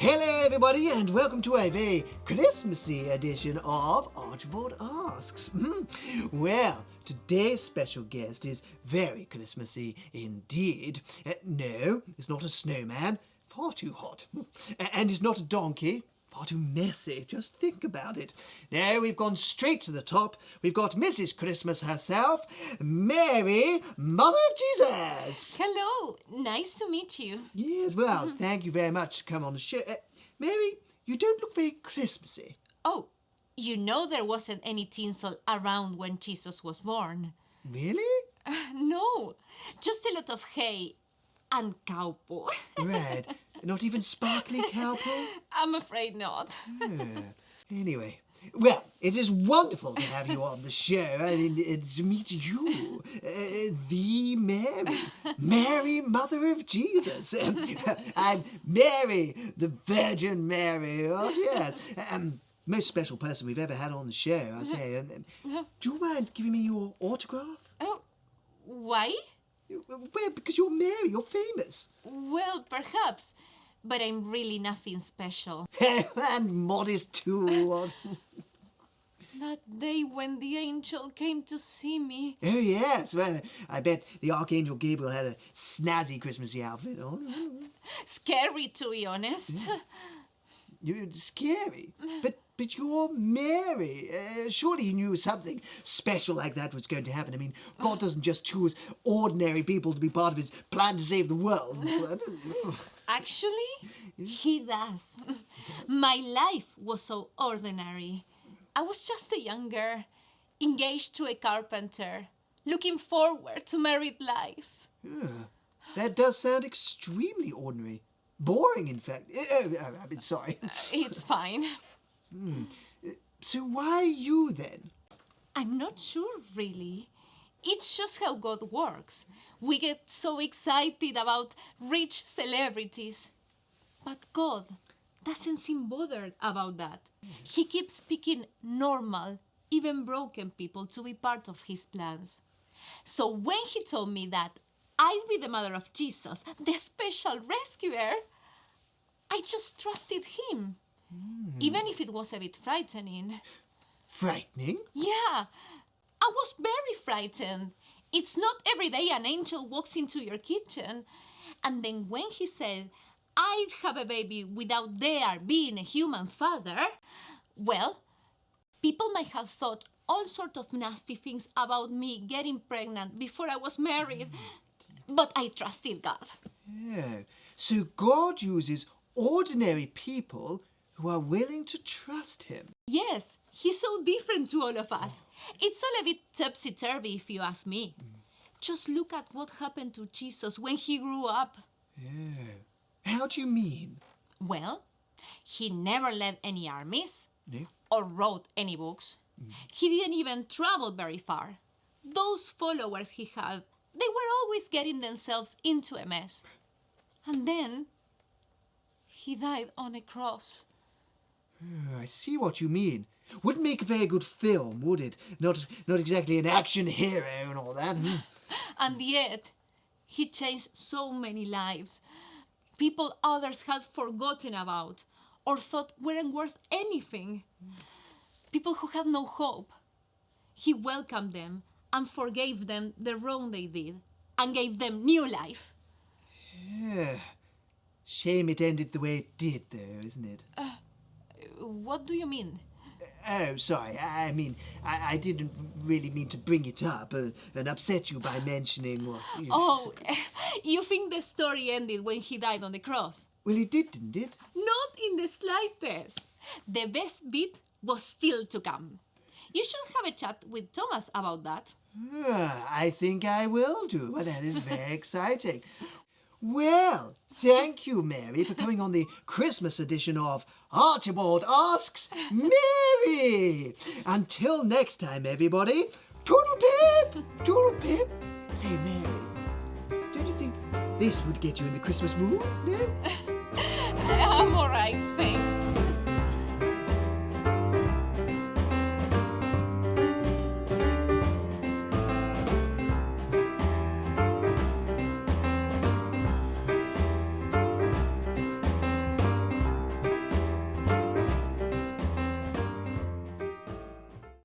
Hello everybody and welcome to a very Christmassy edition of Archibald Asks. Well, today's special guest is very Christmassy indeed. No, it's not a snowman, far too hot. And it's not a donkey, far too messy, just think about it. No, we've gone straight to the top. We've got Mrs. Christmas herself, Mary, Mother of Jesus. Hello, nice to meet you. Yes, well, thank you very much to come on the show. Mary, you don't look very Christmassy. Oh, you know there wasn't any tinsel around when Jesus was born. Really? No, just a lot of hay and cowpoo. Right. Not even sparkly cowpoo? I'm afraid not. Anyway, well, it is wonderful to have you on the show. I mean, to meet you, the Mary. Mary, Mother of Jesus. I'm Mary, the Virgin Mary. Oh, yes. Most special person we've ever had on the show, I say. Do you mind giving me your autograph? Oh, why? Well, because you're Mary, you're famous. Well, perhaps, but I'm really nothing special. And modest too. That day when the angel came to see me. Oh, yes. Well, I bet the Archangel Gabriel had a snazzy Christmassy outfit on. Scary, to be honest. You're scary. But you're Mary. Surely you knew something special like that was going to happen. I mean, God doesn't just choose ordinary people to be part of his plan to save the world. Actually, he does. My life was so ordinary. I was just a young girl, engaged to a carpenter, looking forward to married life. That does sound extremely ordinary. Boring, in fact. I mean, sorry. It's fine. So why you, then? I'm not sure, really. It's just how God works. We get so excited about rich celebrities. But God doesn't seem bothered about that. He keeps picking normal, even broken people to be part of his plans. So when he told me that I'd be the mother of Jesus, the special rescuer, I just trusted him. Even if it was a bit frightening. Frightening? Yeah, I was very frightened. It's not every day an angel walks into your kitchen. And then when he said, I'd have a baby without there being a human father, well, people might have thought all sorts of nasty things about me getting pregnant before I was married. But I trusted God. Yeah. So God uses ordinary people who are willing to trust him. Yes, he's so different to all of us. It's all a bit topsy-turvy if you ask me. Just look at what happened to Jesus when he grew up. Yeah. How do you mean? Well, he never led any armies No? or wrote any books. He didn't even travel very far. Those followers he had, they were always getting themselves into a mess. And then he died on a cross. I see what you mean. Wouldn't make a very good film, would it? Not exactly an action hero and all that. And yet, he changed so many lives. People others had forgotten about or thought weren't worth anything. People who had no hope. He welcomed them and forgave them the wrong they did and gave them new life. Yeah. Shame it ended the way it did, though, isn't it? What do you mean? Oh, sorry. I mean, I didn't really mean to bring it up and upset you by mentioning what... Oh, you think the story ended when he died on the cross? Well, it did, didn't it? Not in the slightest. The best bit was still to come. You should have a chat with Thomas about that. I think I will do. Well, that is very exciting. Well, thank you, Mary, for coming on the Christmas edition of Archibald Asks Mary. Until next time, everybody, toodle pip, toodle pip. Say, Mary, don't you think this would get you in the Christmas mood? No? I'm all right.